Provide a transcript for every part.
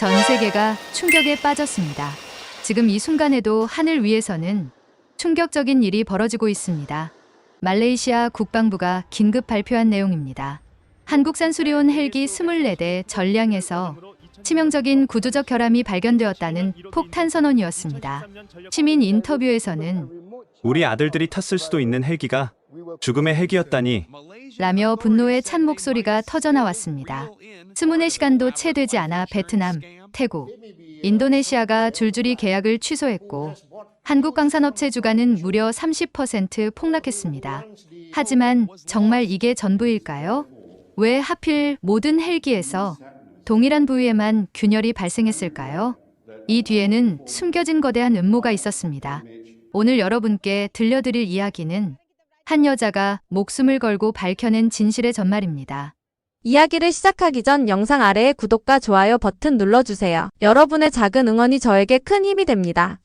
전 세계가 충격에 빠졌습니다. 지금 이 순간에도 하늘 위에서는 충격적인 일이 벌어지고 있습니다. 말레이시아 국방부가 긴급 발표한 내용입니다. 한국산 수리온 헬기 24대 전량에서 치명적인 구조적 결함이 발견되었다는 폭탄 선언이었습니다. 시민 인터뷰에서는 우리 아들들이 탔을 수도 있는 헬기가 죽음의 헬기였다니. 라며 분노의 찬 목소리가 터져나왔습니다. 24시간도 채 되지 않아 베트남, 태국, 인도네시아가 줄줄이 계약을 취소했고 한국 방산업체 주가는 무려 30% 폭락했습니다. 하지만 정말 이게 전부일까요? 왜 하필 모든 헬기에서 동일한 부위에만 균열이 발생했을까요? 이 뒤에는 숨겨진 거대한 음모가 있었습니다. 오늘 여러분께 들려드릴 이야기는 한 여자가 목숨을 걸고 밝혀낸 진실의 전말입니다. 이야기를 시작하기 전 영상 아래에 구독과 좋아요 버튼 눌러주세요. 여러분의 작은 응원이 저에게 큰 힘이 됩니다.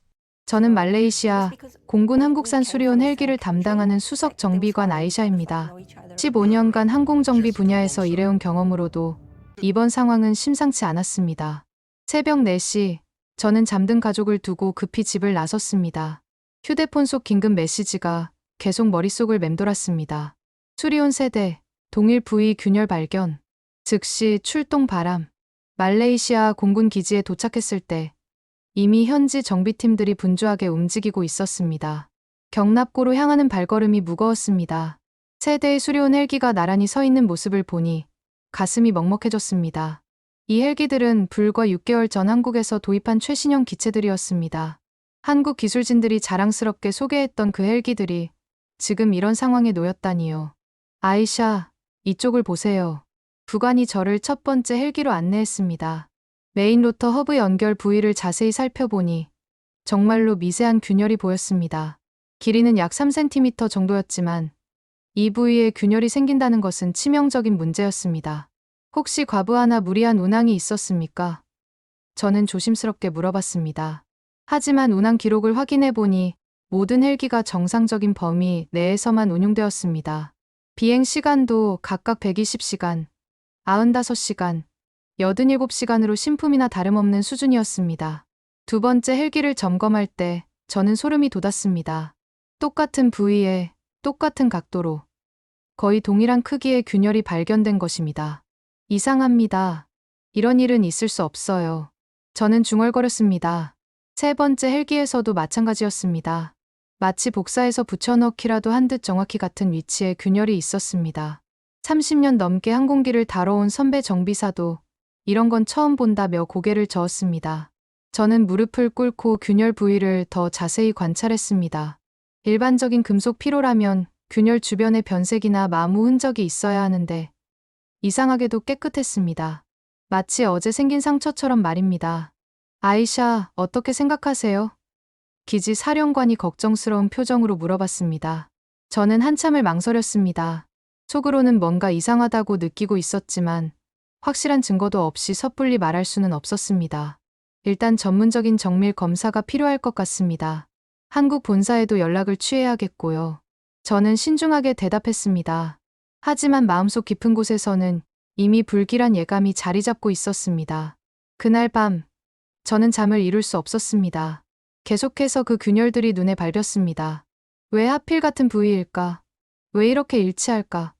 저는 말레이시아 공군 한국산 수리온 헬기를 담당하는 수석 정비관 아이샤입니다. 15년간 항공정비 분야에서 일해온 경험으로도 이번 상황은 심상치 않았습니다. 새벽 4시, 저는 잠든 가족을 두고 급히 집을 나섰습니다. 휴대폰 속 긴급 메시지가 계속 머릿속을 맴돌았습니다. 수리온 세대, 동일 부위 균열 발견, 즉시 출동 바람. 말레이시아 공군 기지에 도착했을 때 이미 현지 정비팀들이 분주하게 움직이고 있었습니다. 경납고로 향하는 발걸음이 무거웠습니다. 세대의 수리온 헬기가 나란히 서 있는 모습을 보니 가슴이 먹먹해졌습니다. 이 헬기들은 불과 6개월 전 한국에서 도입한 최신형 기체들이었습니다. 한국 기술진들이 자랑스럽게 소개했던 그 헬기들이 지금 이런 상황에 놓였다니요. 아이샤, 이쪽을 보세요. 부관이 저를 첫 번째 헬기로 안내했습니다. 메인 로터 허브 연결 부위를 자세히 살펴보니 정말로 미세한 균열이 보였습니다. 길이는 약 3cm 정도였지만 이 부위에 균열이 생긴다는 것은 치명적인 문제였습니다. 혹시 과부하나 무리한 운항이 있었습니까? 저는 조심스럽게 물어봤습니다. 하지만 운항 기록을 확인해 보니 모든 헬기가 정상적인 범위 내에서만 운용되었습니다. 비행 시간도 각각 120시간, 95시간, 87시간으로 신품이나 다름없는 수준이었습니다. 두 번째 헬기를 점검할 때 저는 소름이 돋았습니다. 똑같은 부위에 똑같은 각도로 거의 동일한 크기의 균열이 발견된 것입니다. 이상합니다. 이런 일은 있을 수 없어요. 저는 중얼거렸습니다. 세 번째 헬기에서도 마찬가지였습니다. 마치 복사해서 붙여넣기라도 한 듯 정확히 같은 위치에 균열이 있었습니다. 30년 넘게 항공기를 다뤄온 선배 정비사도 이런 건 처음 본다며 고개를 저었습니다. 저는 무릎을 꿇고 균열 부위를 더 자세히 관찰했습니다. 일반적인 금속 피로라면 균열 주변에 변색이나 마모 흔적이 있어야 하는데 이상하게도 깨끗했습니다. 마치 어제 생긴 상처처럼 말입니다. 아이샤, 어떻게 생각하세요? 기지 사령관이 걱정스러운 표정으로 물어봤습니다. 저는 한참을 망설였습니다. 속으로는 뭔가 이상하다고 느끼고 있었지만 확실한 증거도 없이 섣불리 말할 수는 없었습니다. 일단 전문적인 정밀 검사가 필요할 것 같습니다. 한국 본사에도 연락을 취해야겠고요. 저는 신중하게 대답했습니다. 하지만 마음속 깊은 곳에서는 이미 불길한 예감이 자리 잡고 있었습니다. 그날 밤, 저는 잠을 이룰 수 없었습니다. 계속해서 그 균열들이 눈에 밟혔습니다. 왜 하필 같은 부위일까? 왜 이렇게 일치할까?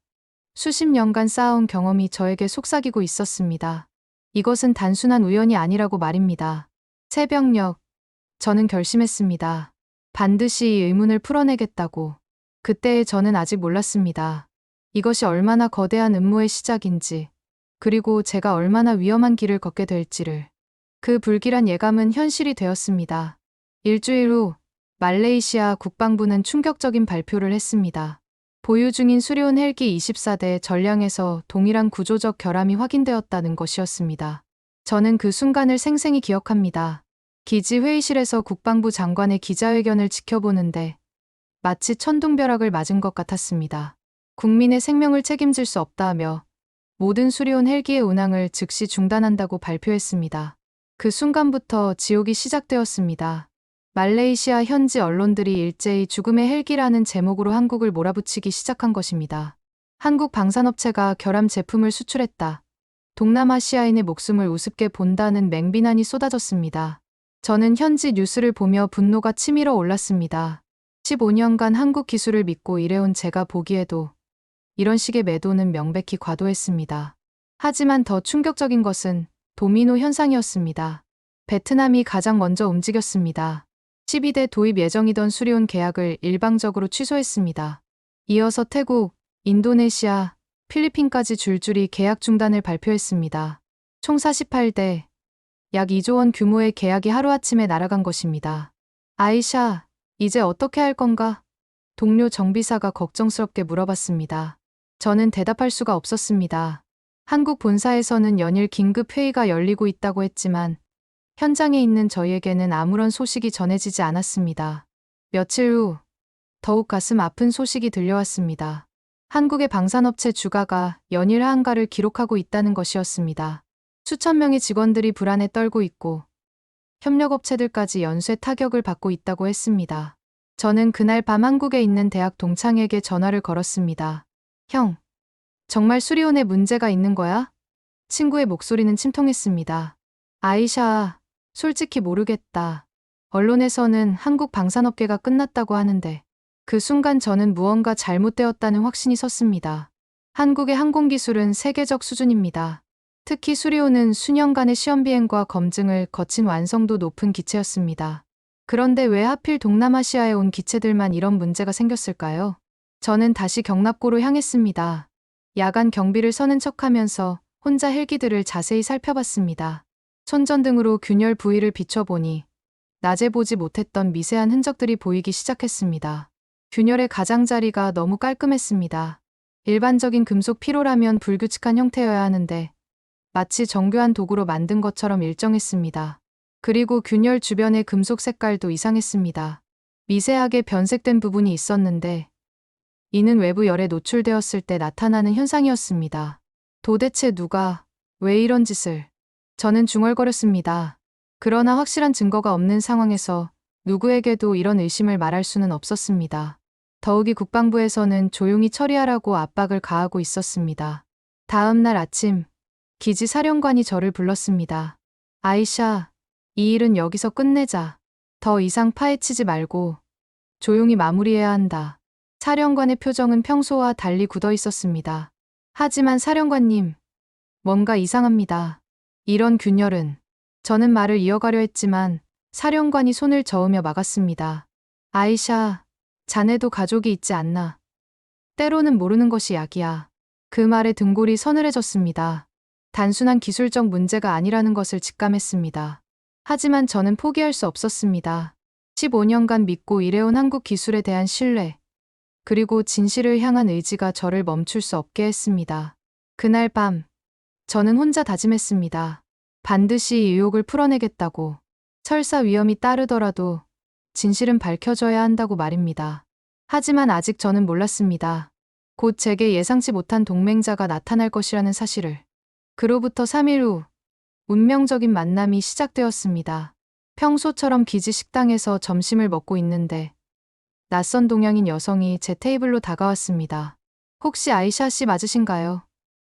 수십 년간 쌓아온 경험이 저에게 속삭이고 있었습니다. 이것은 단순한 우연이 아니라고 말입니다. 새벽녘, 저는 결심했습니다. 반드시 이 의문을 풀어내겠다고. 그때의 저는 아직 몰랐습니다. 이것이 얼마나 거대한 음모의 시작인지, 그리고 제가 얼마나 위험한 길을 걷게 될지를. 그 불길한 예감은 현실이 되었습니다. 일주일 후, 말레이시아 국방부는 충격적인 발표를 했습니다. 보유 중인 수리온 헬기 24대 전량에서 동일한 구조적 결함이 확인되었다는 것이었습니다. 저는 그 순간을 생생히 기억합니다. 기지 회의실에서 국방부 장관의 기자회견을 지켜보는데 마치 천둥벼락을 맞은 것 같았습니다. 국민의 생명을 책임질 수 없다며 모든 수리온 헬기의 운항을 즉시 중단한다고 발표했습니다. 그 순간부터 지옥이 시작되었습니다. 말레이시아 현지 언론들이 일제히 죽음의 헬기라는 제목으로 한국을 몰아붙이기 시작한 것입니다. 한국 방산업체가 결함 제품을 수출했다. 동남아시아인의 목숨을 우습게 본다는 맹비난이 쏟아졌습니다. 저는 현지 뉴스를 보며 분노가 치밀어 올랐습니다. 15년간 한국 기술을 믿고 일해온 제가 보기에도 이런 식의 매도는 명백히 과도했습니다. 하지만 더 충격적인 것은 도미노 현상이었습니다. 베트남이 가장 먼저 움직였습니다. 12대 도입 예정이던 수리온 계약을 일방적으로 취소했습니다. 이어서 태국, 인도네시아, 필리핀까지 줄줄이 계약 중단을 발표했습니다. 총 48대, 약 2조 원 규모의 계약이 하루아침에 날아간 것입니다. 아이샤, 이제 어떻게 할 건가? 동료 정비사가 걱정스럽게 물어봤습니다. 저는 대답할 수가 없었습니다. 한국 본사에서는 연일 긴급 회의가 열리고 있다고 했지만 현장에 있는 저희에게는 아무런 소식이 전해지지 않았습니다. 며칠 후 더욱 가슴 아픈 소식이 들려왔습니다. 한국의 방산업체 주가가 연일 하한가를 기록하고 있다는 것이었습니다. 수천 명의 직원들이 불안에 떨고 있고 협력업체들까지 연쇄 타격을 받고 있다고 했습니다. 저는 그날 밤 한국에 있는 대학 동창에게 전화를 걸었습니다. 형, 정말 수리온에 문제가 있는 거야? 친구의 목소리는 침통했습니다. 아이샤, 솔직히 모르겠다. 언론에서는 한국 방산업계가 끝났다고 하는데 그 순간 저는 무언가 잘못되었다는 확신이 섰습니다. 한국의 항공기술은 세계적 수준입니다. 특히 수리온은 수년간의 시험 비행과 검증을 거친 완성도 높은 기체였습니다. 그런데 왜 하필 동남아시아에 온 기체들만 이런 문제가 생겼을까요? 저는 다시 경납고로 향했습니다. 야간 경비를 서는 척하면서 혼자 헬기들을 자세히 살펴봤습니다. 손전등으로 균열 부위를 비춰보니 낮에 보지 못했던 미세한 흔적들이 보이기 시작했습니다. 균열의 가장자리가 너무 깔끔했습니다. 일반적인 금속 피로라면 불규칙한 형태여야 하는데 마치 정교한 도구로 만든 것처럼 일정했습니다. 그리고 균열 주변의 금속 색깔도 이상했습니다. 미세하게 변색된 부분이 있었는데 이는 외부 열에 노출되었을 때 나타나는 현상이었습니다. 도대체 누가, 왜 이런 짓을? 저는 중얼거렸습니다. 그러나 확실한 증거가 없는 상황에서 누구에게도 이런 의심을 말할 수는 없었습니다. 더욱이 국방부에서는 조용히 처리하라고 압박을 가하고 있었습니다. 다음 날 아침, 기지 사령관이 저를 불렀습니다. 아이샤, 이 일은 여기서 끝내자. 더 이상 파헤치지 말고 조용히 마무리해야 한다. 사령관의 표정은 평소와 달리 굳어 있었습니다. 하지만 사령관님, 뭔가 이상합니다. 이런 균열은. 저는 말을 이어가려 했지만 사령관이 손을 저으며 막았습니다. 아이샤, 자네도 가족이 있지 않나. 때로는 모르는 것이 약이야. 그 말에 등골이 서늘해졌습니다. 단순한 기술적 문제가 아니라는 것을 직감했습니다. 하지만 저는 포기할 수 없었습니다. 15년간 믿고 일해온 한국 기술에 대한 신뢰, 그리고 진실을 향한 의지가 저를 멈출 수 없게 했습니다. 그날 밤, 저는 혼자 다짐했습니다. 반드시 이 의혹을 풀어내겠다고. 설사 위험이 따르더라도 진실은 밝혀져야 한다고 말입니다. 하지만 아직 저는 몰랐습니다. 곧 제게 예상치 못한 동맹자가 나타날 것이라는 사실을. 그로부터 3일 후, 운명적인 만남이 시작되었습니다. 평소처럼 기지 식당에서 점심을 먹고 있는데 낯선 동양인 여성이 제 테이블로 다가왔습니다. 혹시 아이샤 씨 맞으신가요?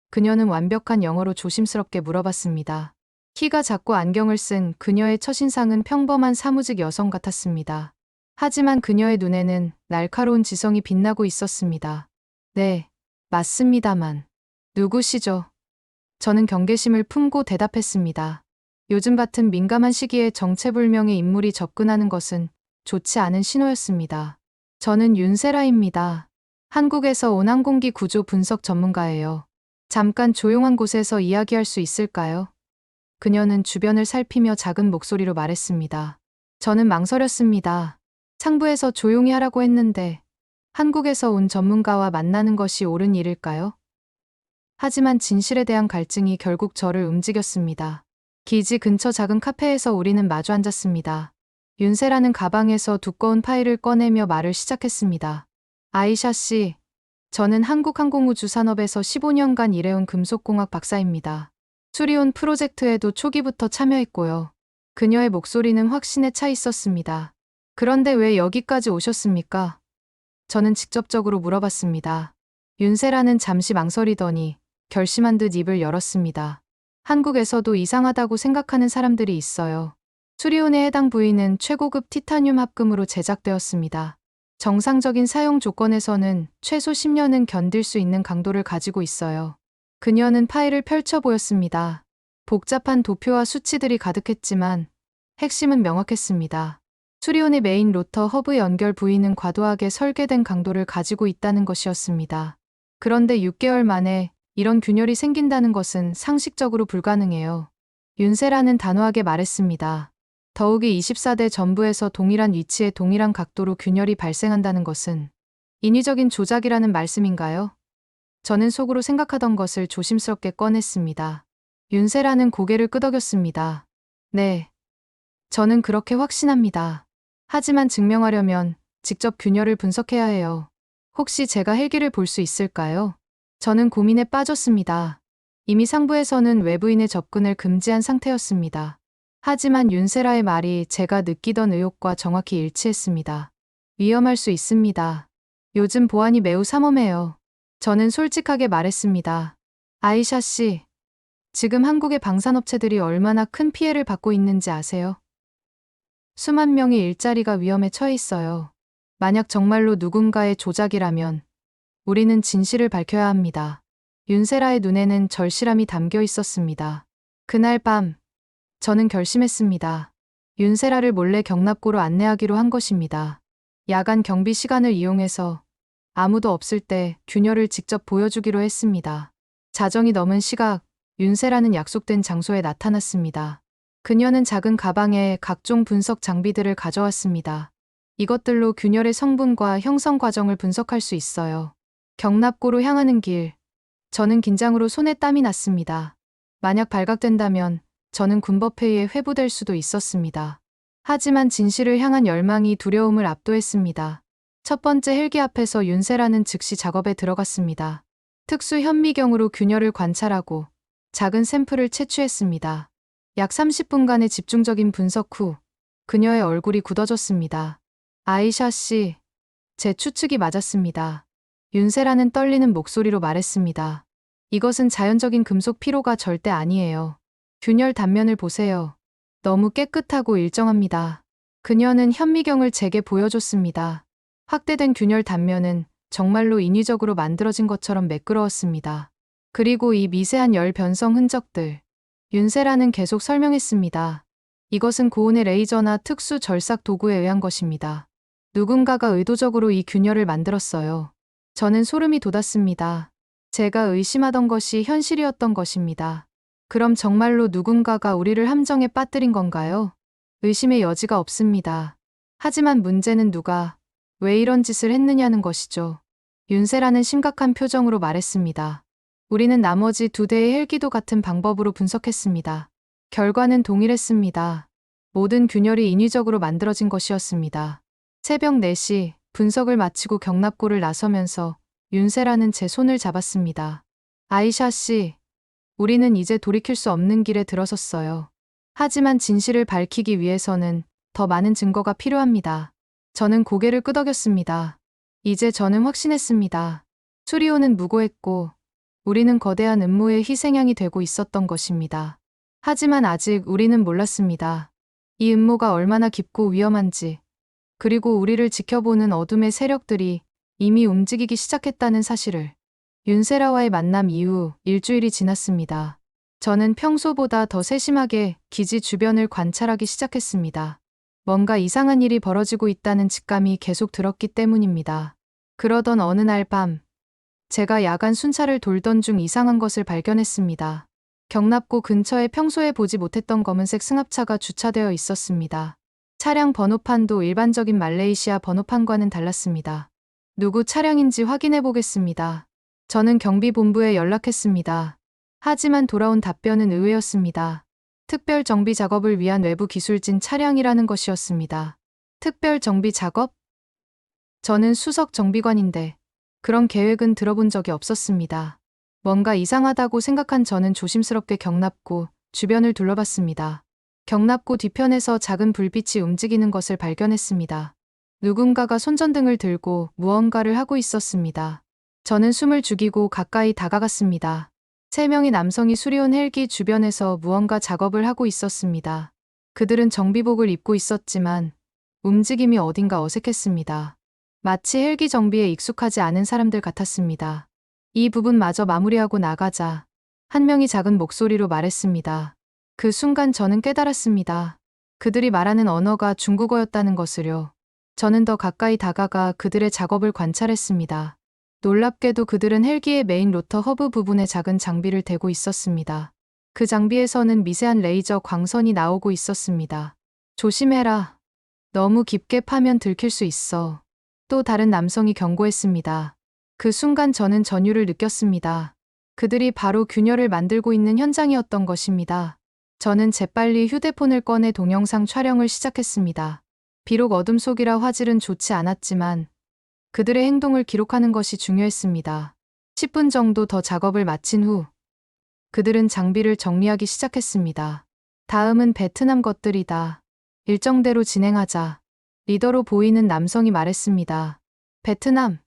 그녀는 완벽한 영어로 조심스럽게 물어봤습니다. 키가 작고 안경을 쓴 그녀의 첫인상은 평범한 사무직 여성 같았습니다. 하지만 그녀의 눈에는 날카로운 지성이 빛나고 있었습니다. 네, 맞습니다만. 누구시죠? 저는 경계심을 품고 대답했습니다. 요즘 같은 민감한 시기에 정체불명의 인물이 접근하는 것은 좋지 않은 신호였습니다. 저는 윤세라입니다. 한국에서 온 항공기 구조 분석 전문가예요. 잠깐 조용한 곳에서 이야기할 수 있을까요? 그녀는 주변을 살피며 작은 목소리로 말했습니다. 저는 망설였습니다. 상부에서 조용히 하라고 했는데 한국에서 온 전문가와 만나는 것이 옳은 일일까요? 하지만 진실에 대한 갈증이 결국 저를 움직였습니다. 기지 근처 작은 카페에서 우리는 마주 앉았습니다. 윤세라는 가방에서 두꺼운 파일을 꺼내며 말을 시작했습니다. 아이샤 씨, 저는 한국항공우주 산업에서 15년간 일해온 금속공학 박사입니다. 수리온 프로젝트에도 초기부터 참여했고요. 그녀의 목소리는 확신에 차 있었습니다. 그런데 왜 여기까지 오셨습니까? 저는 직접적으로 물어봤습니다. 윤세라는 잠시 망설이더니 결심한 듯 입을 열었습니다. 한국에서도 이상하다고 생각하는 사람들이 있어요. 수리온의 해당 부위는 최고급 티타늄 합금으로 제작되었습니다. 정상적인 사용 조건에서는 최소 10년은 견딜 수 있는 강도를 가지고 있어요. 그녀는 파일을 펼쳐 보였습니다. 복잡한 도표와 수치들이 가득했지만 핵심은 명확했습니다. 수리온의 메인 로터 허브 연결 부위는 과도하게 설계된 강도를 가지고 있다는 것이었습니다. 그런데 6개월 만에 이런 균열이 생긴다는 것은 상식적으로 불가능해요. 윤세라는 단호하게 말했습니다. 더욱이 24대 전부에서 동일한 위치에 동일한 각도로 균열이 발생한다는 것은 인위적인 조작이라는 말씀인가요? 저는 속으로 생각하던 것을 조심스럽게 꺼냈습니다. 윤세라는 고개를 끄덕였습니다. 네. 저는 그렇게 확신합니다. 하지만 증명하려면 직접 균열을 분석해야 해요. 혹시 제가 헬기를 볼 수 있을까요? 저는 고민에 빠졌습니다. 이미 상부에서는 외부인의 접근을 금지한 상태였습니다. 하지만 윤세라의 말이 제가 느끼던 의혹과 정확히 일치했습니다. 위험할 수 있습니다. 요즘 보안이 매우 삼엄해요. 저는 솔직하게 말했습니다. 아이샤 씨, 지금 한국의 방산업체들이 얼마나 큰 피해를 받고 있는지 아세요? 수만 명의 일자리가 위험에 처해 있어요. 만약 정말로 누군가의 조작이라면 우리는 진실을 밝혀야 합니다. 윤세라의 눈에는 절실함이 담겨 있었습니다. 그날 밤, 저는 결심했습니다. 윤세라를 몰래 경납고로 안내하기로 한 것입니다. 야간 경비 시간을 이용해서 아무도 없을 때 균열을 직접 보여주기로 했습니다. 자정이 넘은 시각, 윤세라는 약속된 장소에 나타났습니다. 그녀는 작은 가방에 각종 분석 장비들을 가져왔습니다. 이것들로 균열의 성분과 형성 과정을 분석할 수 있어요. 경납고로 향하는 길, 저는 긴장으로 손에 땀이 났습니다. 만약 발각된다면 저는 군법회의에 회부될 수도 있었습니다. 하지만 진실을 향한 열망이 두려움을 압도했습니다. 첫 번째 헬기 앞에서 윤세라는 즉시 작업에 들어갔습니다. 특수 현미경으로 균열을 관찰하고 작은 샘플을 채취했습니다. 약 30분간의 집중적인 분석 후 그녀의 얼굴이 굳어졌습니다. 아이샤 씨, 제 추측이 맞았습니다. 윤세라는 떨리는 목소리로 말했습니다. 이것은 자연적인 금속 피로가 절대 아니에요. 균열 단면을 보세요. 너무 깨끗하고 일정합니다. 그녀는 현미경을 제게 보여줬습니다. 확대된 균열 단면은 정말로 인위적으로 만들어진 것처럼 매끄러웠습니다. 그리고 이 미세한 열 변성 흔적들. 윤세라는 계속 설명했습니다. 이것은 고온의 레이저나 특수 절삭 도구에 의한 것입니다. 누군가가 의도적으로 이 균열을 만들었어요. 저는 소름이 돋았습니다. 제가 의심하던 것이 현실이었던 것입니다. 그럼 정말로 누군가가 우리를 함정에 빠뜨린 건가요? 의심의 여지가 없습니다. 하지만 문제는 누가, 왜 이런 짓을 했느냐는 것이죠. 윤세라는 심각한 표정으로 말했습니다. 우리는 나머지 2대의 헬기도 같은 방법으로 분석했습니다. 결과는 동일했습니다. 모든 균열이 인위적으로 만들어진 것이었습니다. 새벽 4시 분석을 마치고 경납고를 나서면서 윤세라는 제 손을 잡았습니다. 아이샤 씨, 우리는 이제 돌이킬 수 없는 길에 들어섰어요. 하지만 진실을 밝히기 위해서는 더 많은 증거가 필요합니다. 저는 고개를 끄덕였습니다. 이제 저는 확신했습니다. 수리온은 무고했고 우리는 거대한 음모의 희생양이 되고 있었던 것입니다. 하지만 아직 우리는 몰랐습니다. 이 음모가 얼마나 깊고 위험한지, 그리고 우리를 지켜보는 어둠의 세력들이 이미 움직이기 시작했다는 사실을. 윤세라와의 만남 이후 일주일이 지났습니다. 저는 평소보다 더 세심하게 기지 주변을 관찰하기 시작했습니다. 뭔가 이상한 일이 벌어지고 있다는 직감이 계속 들었기 때문입니다. 그러던 어느 날 밤, 제가 야간 순찰을 돌던 중 이상한 것을 발견했습니다. 경납고 근처에 평소에 보지 못했던 검은색 승합차가 주차되어 있었습니다. 차량 번호판도 일반적인 말레이시아 번호판과는 달랐습니다. 누구 차량인지 확인해 보겠습니다. 저는 경비본부에 연락했습니다. 하지만 돌아온 답변은 의외였습니다. 특별 정비 작업을 위한 외부 기술진 차량이라는 것이었습니다. 특별 정비 작업? 저는 수석 정비관인데 그런 계획은 들어본 적이 없었습니다. 뭔가 이상하다고 생각한 저는 조심스럽게 경납고 주변을 둘러봤습니다. 경납고 뒤편에서 작은 불빛이 움직이는 것을 발견했습니다. 누군가가 손전등을 들고 무언가를 하고 있었습니다. 저는 숨을 죽이고 가까이 다가갔습니다. 3명의 남성이 수리온 헬기 주변에서 무언가 작업을 하고 있었습니다. 그들은 정비복을 입고 있었지만 움직임이 어딘가 어색했습니다. 마치 헬기 정비에 익숙하지 않은 사람들 같았습니다. 이 부분마저 마무리하고 나가자 한 명이 작은 목소리로 말했습니다. 그 순간 저는 깨달았습니다. 그들이 말하는 언어가 중국어였다는 것을요. 저는 더 가까이 다가가 그들의 작업을 관찰했습니다. 놀랍게도 그들은 헬기의 메인 로터 허브 부분에 작은 장비를 대고 있었습니다. 그 장비에서는 미세한 레이저 광선이 나오고 있었습니다. 조심해라. 너무 깊게 파면 들킬 수 있어. 또 다른 남성이 경고했습니다. 그 순간 저는 전율을 느꼈습니다. 그들이 바로 균열을 만들고 있는 현장이었던 것입니다. 저는 재빨리 휴대폰을 꺼내 동영상 촬영을 시작했습니다. 비록 어둠 속이라 화질은 좋지 않았지만 그들의 행동을 기록하는 것이 중요했습니다. 10분 정도 더 작업을 마친 후 그들은 장비를 정리하기 시작했습니다. 다음은 베트남 것들이다. 일정대로 진행하자. 리더로 보이는 남성이 말했습니다. 베트남.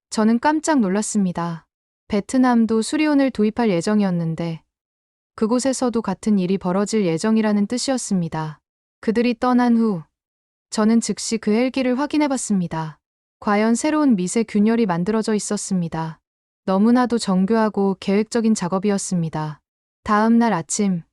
저는 깜짝 놀랐습니다. 베트남도 수리온을 도입할 예정이었는데 그곳에서도 같은 일이 벌어질 예정이라는 뜻이었습니다. 그들이 떠난 후 저는 즉시 그 헬기를 확인해 봤습니다. 과연 새로운 미세 균열이 만들어져 있었습니다. 너무나도 정교하고 계획적인 작업이었습니다. 다음 날 아침,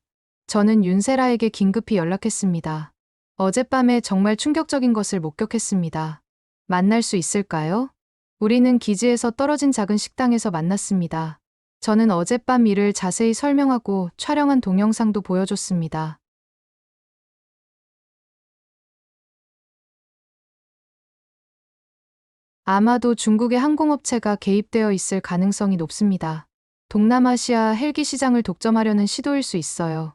저는 윤세라에게 긴급히 연락했습니다. 어젯밤에 정말 충격적인 것을 목격했습니다. 만날 수 있을까요? 우리는 기지에서 떨어진 작은 식당에서 만났습니다. 저는 어젯밤 일을 자세히 설명하고 촬영한 동영상도 보여줬습니다. 아마도 중국의 항공업체가 개입되어 있을 가능성이 높습니다. 동남아시아 헬기 시장을 독점하려는 시도일 수 있어요.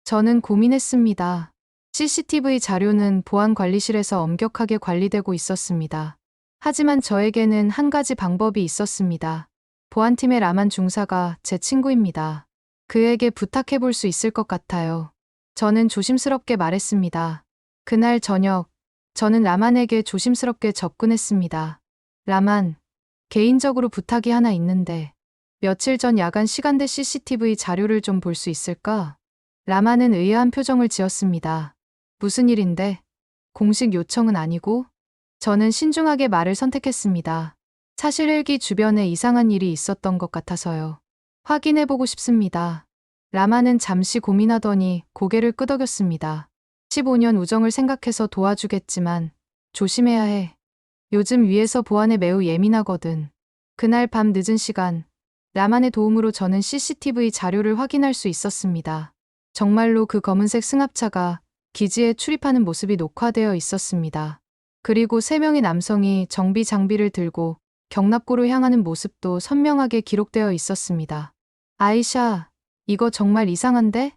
저는 고민했습니다. CCTV 자료는 보안관리실에서 엄격하게 관리되고 있었습니다. 하지만 저에게는 한 가지 방법이 있었습니다. 보안팀의 라만 중사가 제 친구입니다. 그에게 부탁해 볼 수 있을 것 같아요. 저는 조심스럽게 말했습니다. 그날 저녁, 저는 라만에게 조심스럽게 접근했습니다. 라만, 개인적으로 부탁이 하나 있는데, 며칠 전 야간 시간대 CCTV 자료를 좀 볼 수 있을까? 라만은 의아한 표정을 지었습니다. 무슨 일인데? 공식 요청은 아니고? 저는 신중하게 말을 선택했습니다. 사실 헬기 주변에 이상한 일이 있었던 것 같아서요. 확인해보고 싶습니다. 라마는 잠시 고민하더니 고개를 끄덕였습니다. 15년 우정을 생각해서 도와주겠지만 조심해야 해. 요즘 위에서 보안에 매우 예민하거든. 그날 밤 늦은 시간, 라만의 도움으로 저는 CCTV 자료를 확인할 수 있었습니다. 정말로 그 검은색 승합차가 기지에 출입하는 모습이 녹화되어 있었습니다. 그리고 3명의 남성이 정비 장비를 들고 경납고로 향하는 모습도 선명하게 기록되어 있었습니다. 아이샤, 이거 정말 이상한데?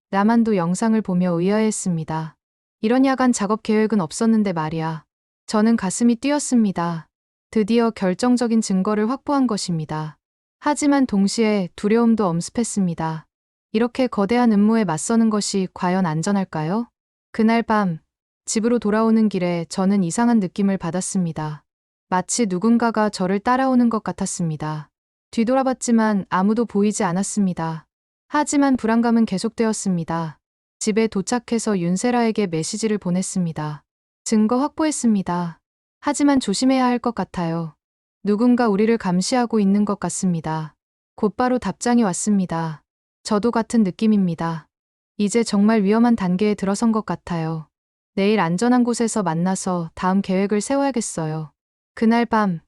라만도 영상을 보며 의아해했습니다. 이런 야간 작업 계획은 없었는데 말이야. 저는 가슴이 뛰었습니다. 드디어 결정적인 증거를 확보한 것입니다. 하지만 동시에 두려움도 엄습했습니다. 이렇게 거대한 음모에 맞서는 것이 과연 안전할까요? 그날 밤, 집으로 돌아오는 길에 저는 이상한 느낌을 받았습니다. 마치 누군가가 저를 따라오는 것 같았습니다. 뒤돌아봤지만 아무도 보이지 않았습니다. 하지만 불안감은 계속되었습니다. 집에 도착해서 윤세라에게 메시지를 보냈습니다. 증거 확보했습니다. 하지만 조심해야 할 것 같아요. 누군가 우리를 감시하고 있는 것 같습니다. 곧바로 답장이 왔습니다. 저도 같은 느낌입니다. 이제 정말 위험한 단계에 들어선 것 같아요. 내일 안전한 곳에서 만나서 다음 계획을 세워야겠어요. 그날 밤,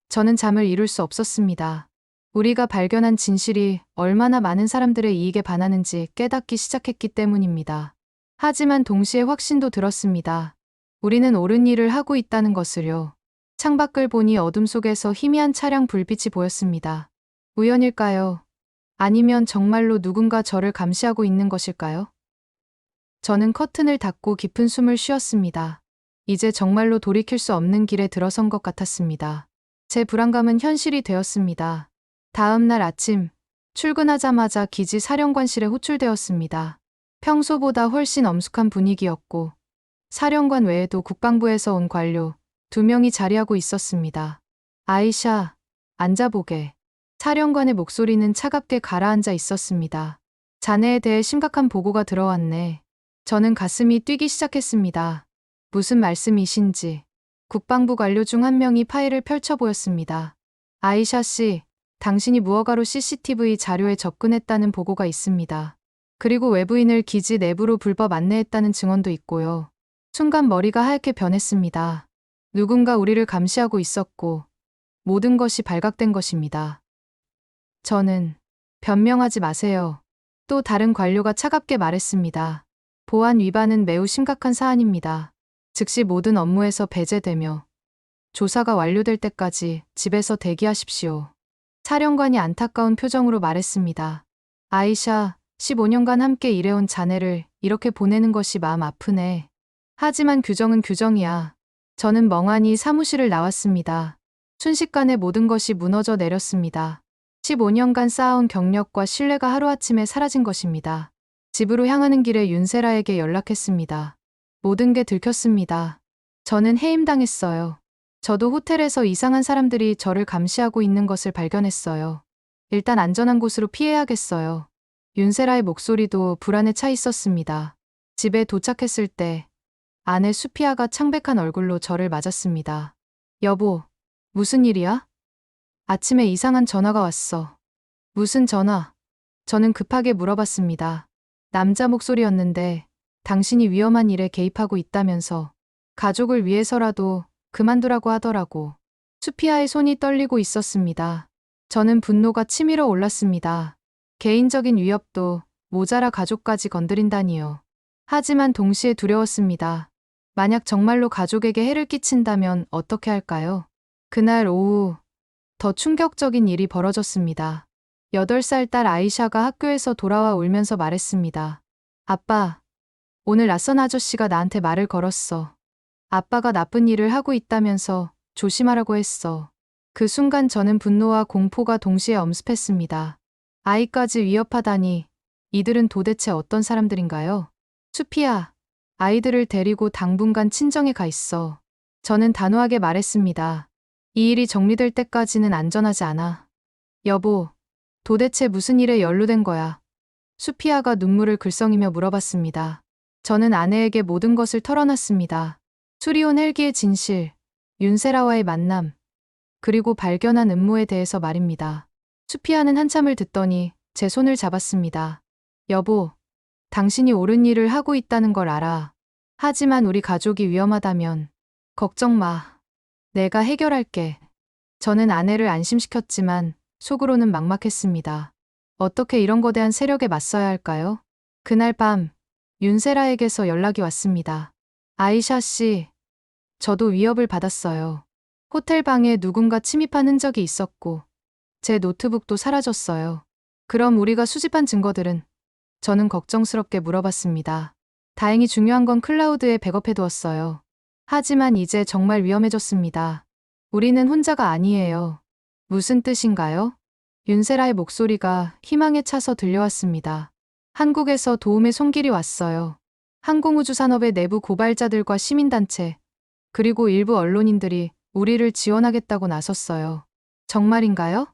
저는 잠을 이룰 수 없었습니다. 우리가 발견한 진실이 얼마나 많은 사람들의 이익에 반하는지 깨닫기 시작했기 때문입니다. 하지만 동시에 확신도 들었습니다. 우리는 옳은 일을 하고 있다는 것을요. 창밖을 보니 어둠 속에서 희미한 차량 불빛이 보였습니다. 우연일까요? 아니면 정말로 누군가 저를 감시하고 있는 것일까요? 저는 커튼을 닫고 깊은 숨을 쉬었습니다. 이제 정말로 돌이킬 수 없는 길에 들어선 것 같았습니다. 제 불안감은 현실이 되었습니다. 다음 날 아침, 출근하자마자 기지 사령관실에 호출되었습니다. 평소보다 훨씬 엄숙한 분위기였고 사령관 외에도 국방부에서 온 관료 2명이 자리하고 있었습니다. 아이샤, 앉아보게. 사령관의 목소리는 차갑게 가라앉아 있었습니다. 자네에 대해 심각한 보고가 들어왔네. 저는 가슴이 뛰기 시작했습니다. 무슨 말씀이신지. 국방부 관료 중 한 명이 파일을 펼쳐 보였습니다. 아이샤 씨, 당신이 무허가로 CCTV 자료에 접근했다는 보고가 있습니다. 그리고 외부인을 기지 내부로 불법 안내했다는 증언도 있고요. 순간 머리가 하얗게 변했습니다. 누군가 우리를 감시하고 있었고 모든 것이 발각된 것입니다. 저는 변명하지 마세요. 또 다른 관료가 차갑게 말했습니다. 보안 위반은 매우 심각한 사안입니다. 즉시 모든 업무에서 배제되며 조사가 완료될 때까지 집에서 대기하십시오. 사령관이 안타까운 표정으로 말했습니다. 아이샤, 15년간 함께 일해온 자네를 이렇게 보내는 것이 마음 아프네. 하지만 규정은 규정이야. 저는 멍하니 사무실을 나왔습니다. 순식간에 모든 것이 무너져 내렸습니다. 15년간 쌓아온 경력과 신뢰가 하루아침에 사라진 것입니다. 집으로 향하는 길에 윤세라에게 연락했습니다. 모든 게 들켰습니다. 저는 해임당했어요. 저도 호텔에서 이상한 사람들이 저를 감시하고 있는 것을 발견했어요. 일단 안전한 곳으로 피해야겠어요. 윤세라의 목소리도 불안에 차 있었습니다. 집에 도착했을 때 아내 수피아가 창백한 얼굴로 저를 맞았습니다. 여보, 무슨 일이야? 아침에 이상한 전화가 왔어. 무슨 전화? 저는 급하게 물어봤습니다. 남자 목소리였는데 당신이 위험한 일에 개입하고 있다면서 가족을 위해서라도 그만두라고 하더라고. 수피아의 손이 떨리고 있었습니다. 저는 분노가 치밀어 올랐습니다. 개인적인 위협도 모자라 가족까지 건드린다니요. 하지만 동시에 두려웠습니다. 만약 정말로 가족에게 해를 끼친다면 어떻게 할까요? 그날 오후 더 충격적인 일이 벌어졌습니다. 8살 딸 아이샤가 학교에서 돌아와 울면서 말했습니다. 아빠, 오늘 낯선 아저씨가 나한테 말을 걸었어. 아빠가 나쁜 일을 하고 있다면서 조심하라고 했어. 그 순간 저는 분노와 공포가 동시에 엄습했습니다. 아이까지 위협하다니, 이들은 도대체 어떤 사람들인가요? 수피야, 아이들을 데리고 당분간 친정에 가 있어. 저는 단호하게 말했습니다. 이 일이 정리될 때까지는 안전하지 않아. 여보, 도대체 무슨 일에 연루된 거야? 수피아가 눈물을 글썽이며 물어봤습니다. 저는 아내에게 모든 것을 털어놨습니다. 수리온 헬기의 진실, 윤세라와의 만남, 그리고 발견한 음모에 대해서 말입니다. 수피아는 한참을 듣더니 제 손을 잡았습니다. 여보, 당신이 옳은 일을 하고 있다는 걸 알아. 하지만 우리 가족이 위험하다면 걱정 마. 내가 해결할게. 저는 아내를 안심시켰지만 속으로는 막막했습니다. 어떻게 이런 거대한 세력에 맞서야 할까요? 그날 밤 윤세라에게서 연락이 왔습니다. 아이샤 씨, 저도 위협을 받았어요. 호텔 방에 누군가 침입한 흔적이 있었고 제 노트북도 사라졌어요. 그럼 우리가 수집한 증거들은? 저는 걱정스럽게 물어봤습니다. 다행히 중요한 건 클라우드에 백업해두었어요. 하지만 이제 정말 위험해졌습니다. 우리는 혼자가 아니에요. 무슨 뜻인가요? 윤세라의 목소리가 희망에 차서 들려왔습니다. 한국에서 도움의 손길이 왔어요. 항공우주산업의 내부 고발자들과 시민단체, 그리고 일부 언론인들이 우리를 지원하겠다고 나섰어요. 정말인가요?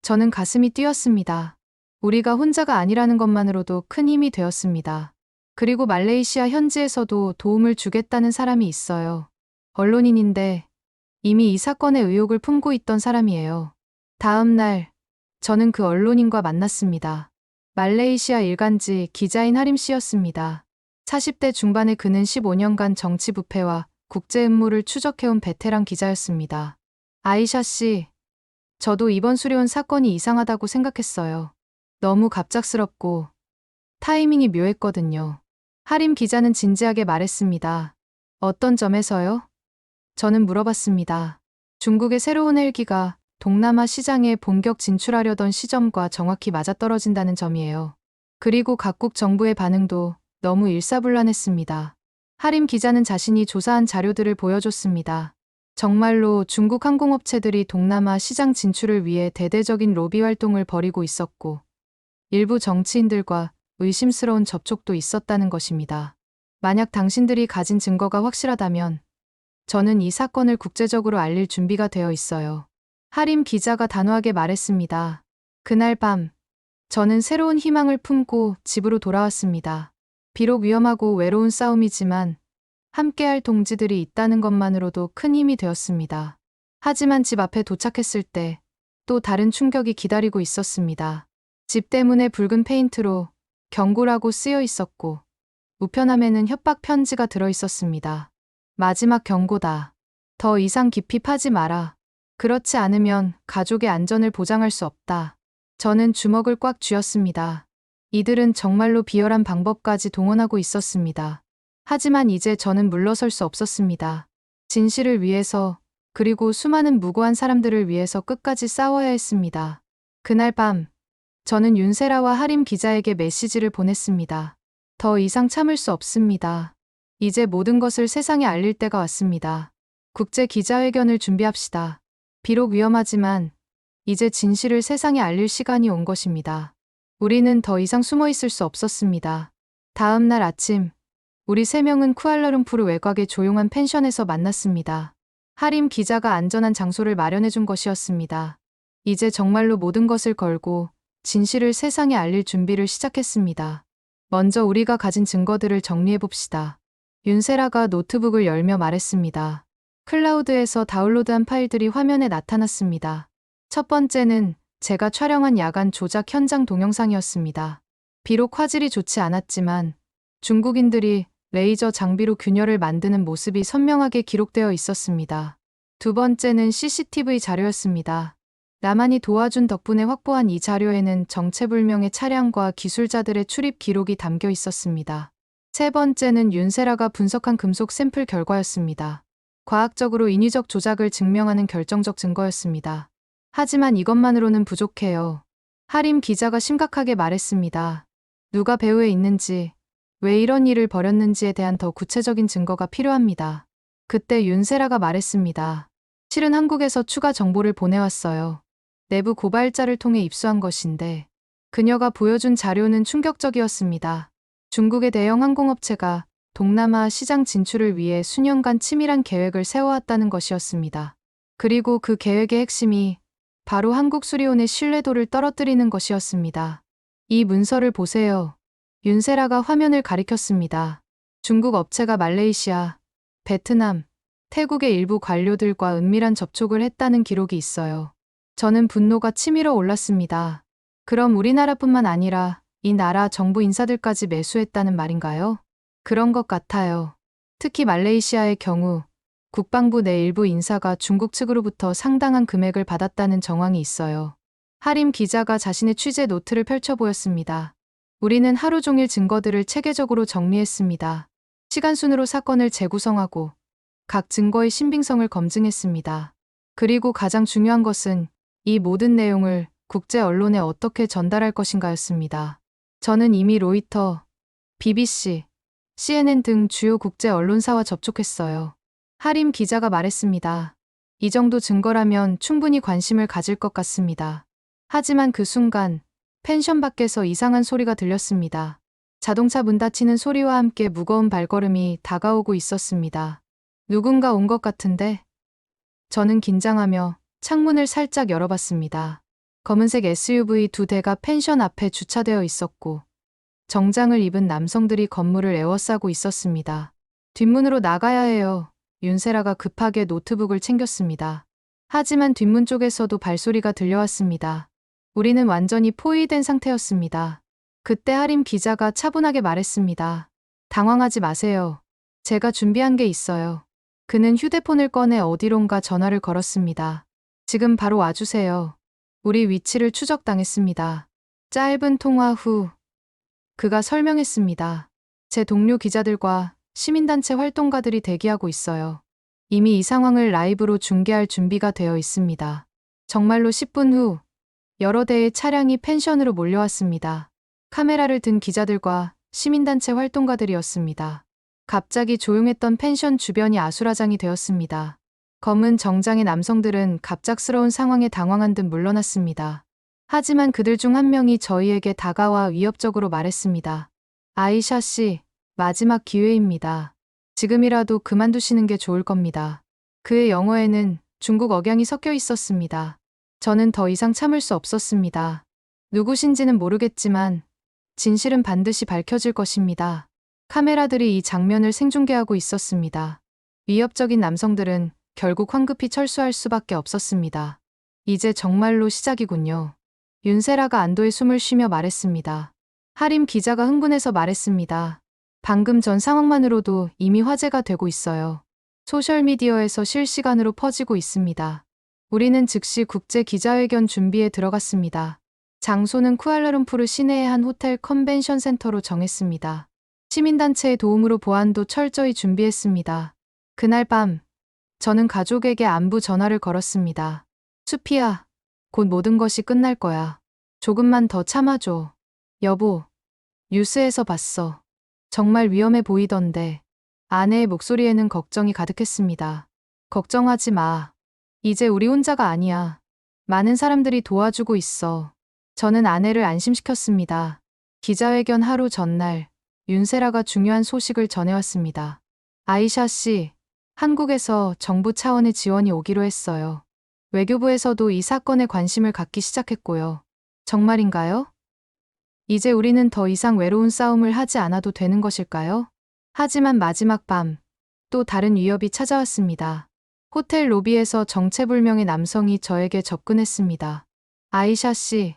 저는 가슴이 뛰었습니다. 우리가 혼자가 아니라는 것만으로도 큰 힘이 되었습니다. 그리고 말레이시아 현지에서도 도움을 주겠다는 사람이 있어요. 언론인인데 이미 이 사건의 의혹을 품고 있던 사람이에요. 다음 날 저는 그 언론인과 만났습니다. 말레이시아 일간지 기자인 하림 씨였습니다. 40대 중반의 그는 15년간 정치 부패와 국제 음모를 추적해온 베테랑 기자였습니다. 아이샤 씨, 저도 이번 수리온 사건이 이상하다고 생각했어요. 너무 갑작스럽고 타이밍이 묘했거든요. 하림 기자는 진지하게 말했습니다. 어떤 점에서요? 저는 물어봤습니다. 중국의 새로운 헬기가 동남아 시장에 본격 진출하려던 시점과 정확히 맞아떨어진다는 점이에요. 그리고 각국 정부의 반응도 너무 일사불란했습니다. 하림 기자는 자신이 조사한 자료들을 보여줬습니다. 정말로 중국 항공업체들이 동남아 시장 진출을 위해 대대적인 로비 활동을 벌이고 있었고, 일부 정치인들과 의심스러운 접촉도 있었다는 것입니다. 만약 당신들이 가진 증거가 확실하다면 저는 이 사건을 국제적으로 알릴 준비가 되어 있어요. 하림 기자가 단호하게 말했습니다. 그날 밤 저는 새로운 희망을 품고 집으로 돌아왔습니다. 비록 위험하고 외로운 싸움이지만 함께할 동지들이 있다는 것만으로도 큰 힘이 되었습니다. 하지만 집 앞에 도착했을 때 또 다른 충격이 기다리고 있었습니다. 집 때문에 붉은 페인트로 경고라고 쓰여 있었고 우편함에는 협박 편지가 들어 있었습니다. 마지막 경고다. 더 이상 깊이 파지 마라. 그렇지 않으면 가족의 안전을 보장할 수 없다. 저는 주먹을 꽉 쥐었습니다. 이들은 정말로 비열한 방법까지 동원하고 있었습니다. 하지만 이제 저는 물러설 수 없었습니다. 진실을 위해서, 그리고 수많은 무고한 사람들을 위해서 끝까지 싸워야 했습니다. 그날 밤 저는 윤세라와 하림 기자에게 메시지를 보냈습니다. 더 이상 참을 수 없습니다. 이제 모든 것을 세상에 알릴 때가 왔습니다. 국제 기자회견을 준비합시다. 비록 위험하지만 이제 진실을 세상에 알릴 시간이 온 것입니다. 우리는 더 이상 숨어 있을 수 없었습니다. 다음 날 아침, 우리 3명은 쿠알라룸푸르 외곽의 조용한 펜션에서 만났습니다. 하림 기자가 안전한 장소를 마련해 준 것이었습니다. 이제 정말로 모든 것을 걸고 진실을 세상에 알릴 준비를 시작했습니다. 먼저 우리가 가진 증거들을 정리해 봅시다. 윤세라가 노트북을 열며 말했습니다. 클라우드에서 다운로드한 파일들이 화면에 나타났습니다. 첫 번째는 제가 촬영한 야간 조작 현장 동영상이었습니다. 비록 화질이 좋지 않았지만 중국인들이 레이저 장비로 균열을 만드는 모습이 선명하게 기록되어 있었습니다. 두 번째는 CCTV 자료였습니다. 나만이 도와준 덕분에 확보한 이 자료에는 정체불명의 차량과 기술자들의 출입 기록이 담겨 있었습니다. 세 번째는 윤세라가 분석한 금속 샘플 결과였습니다. 과학적으로 인위적 조작을 증명하는 결정적 증거였습니다. 하지만 이것만으로는 부족해요. 하림 기자가 심각하게 말했습니다. 누가 배후에 있는지, 왜 이런 일을 벌였는지에 대한 더 구체적인 증거가 필요합니다. 그때 윤세라가 말했습니다. 실은 한국에서 추가 정보를 보내왔어요. 내부 고발자를 통해 입수한 것인데 그녀가 보여준 자료는 충격적이었습니다. 중국의 대형 항공업체가 동남아 시장 진출을 위해 수년간 치밀한 계획을 세워왔다는 것이었습니다. 그리고 그 계획의 핵심이 바로 한국 수리온의 신뢰도를 떨어뜨리는 것이었습니다. 이 문서를 보세요. 윤세라가 화면을 가리켰습니다. 중국 업체가 말레이시아, 베트남, 태국의 일부 관료들과 은밀한 접촉을 했다는 기록이 있어요. 저는 분노가 치밀어 올랐습니다. 그럼 우리나라뿐만 아니라 이 나라 정부 인사들까지 매수했다는 말인가요? 그런 것 같아요. 특히 말레이시아의 경우 국방부 내 일부 인사가 중국 측으로부터 상당한 금액을 받았다는 정황이 있어요. 하림 기자가 자신의 취재 노트를 펼쳐 보였습니다. 우리는 하루 종일 증거들을 체계적으로 정리했습니다. 시간순으로 사건을 재구성하고 각 증거의 신빙성을 검증했습니다. 그리고 가장 중요한 것은 이 모든 내용을 국제 언론에 어떻게 전달할 것인가였습니다. 저는 이미 로이터, BBC, CNN 등 주요 국제 언론사와 접촉했어요. 하림 기자가 말했습니다. 이 정도 증거라면 충분히 관심을 가질 것 같습니다. 하지만 그 순간 펜션 밖에서 이상한 소리가 들렸습니다. 자동차 문 닫히는 소리와 함께 무거운 발걸음이 다가오고 있었습니다. 누군가 온 것 같은데? 저는 긴장하며 창문을 살짝 열어봤습니다. 검은색 SUV 2대가 펜션 앞에 주차되어 있었고 정장을 입은 남성들이 건물을 에워싸고 있었습니다. 뒷문으로 나가야 해요. 윤세라가 급하게 노트북을 챙겼습니다. 하지만 뒷문 쪽에서도 발소리가 들려왔습니다. 우리는 완전히 포위된 상태였습니다. 그때 하림 기자가 차분하게 말했습니다. 당황하지 마세요. 제가 준비한 게 있어요. 그는 휴대폰을 꺼내 어디론가 전화를 걸었습니다. 지금 바로 와주세요. 우리 위치를 추적당했습니다. 짧은 통화 후 그가 설명했습니다. 제 동료 기자들과 시민단체 활동가들이 대기하고 있어요. 이미 이 상황을 라이브로 중계할 준비가 되어 있습니다. 정말로 10분 후 여러 대의 차량이 펜션으로 몰려왔습니다. 카메라를 든 기자들과 시민단체 활동가들이었습니다. 갑자기 조용했던 펜션 주변이 아수라장이 되었습니다. 검은 정장의 남성들은 갑작스러운 상황에 당황한 듯 물러났습니다. 하지만 그들 중 한 명이 저희에게 다가와 위협적으로 말했습니다. 아이샤 씨, 마지막 기회입니다. 지금이라도 그만두시는 게 좋을 겁니다. 그의 영어에는 중국 억양이 섞여 있었습니다. 저는 더 이상 참을 수 없었습니다. 누구신지는 모르겠지만 진실은 반드시 밝혀질 것입니다. 카메라들이 이 장면을 생중계하고 있었습니다. 위협적인 남성들은 결국 황급히 철수할 수밖에 없었습니다. 이제 정말로 시작이군요. 윤세라가 안도의 숨을 쉬며 말했습니다. 하림 기자가 흥분해서 말했습니다. 방금 전 상황만으로도 이미 화제가 되고 있어요. 소셜미디어에서 실시간으로 퍼지고 있습니다. 우리는 즉시 국제 기자회견 준비에 들어갔습니다. 장소는 쿠알라룸푸르 시내의 한 호텔 컨벤션 센터로 정했습니다. 시민단체의 도움으로 보안도 철저히 준비했습니다. 그날 밤, 저는 가족에게 안부 전화를 걸었습니다. 수피야, 곧 모든 것이 끝날 거야. 조금만 더 참아줘. 여보, 뉴스에서 봤어. 정말 위험해 보이던데. 아내의 목소리에는 걱정이 가득했습니다. 걱정하지 마. 이제 우리 혼자가 아니야. 많은 사람들이 도와주고 있어. 저는 아내를 안심시켰습니다. 기자회견 하루 전날, 윤세라가 중요한 소식을 전해왔습니다. 아이샤 씨, 한국에서 정부 차원의 지원이 오기로 했어요. 외교부에서도 이 사건에 관심을 갖기 시작했고요. 정말인가요? 이제 우리는 더 이상 외로운 싸움을 하지 않아도 되는 것일까요? 하지만 마지막 밤, 또 다른 위협이 찾아왔습니다. 호텔 로비에서 정체불명의 남성이 저에게 접근했습니다. 아이샤 씨,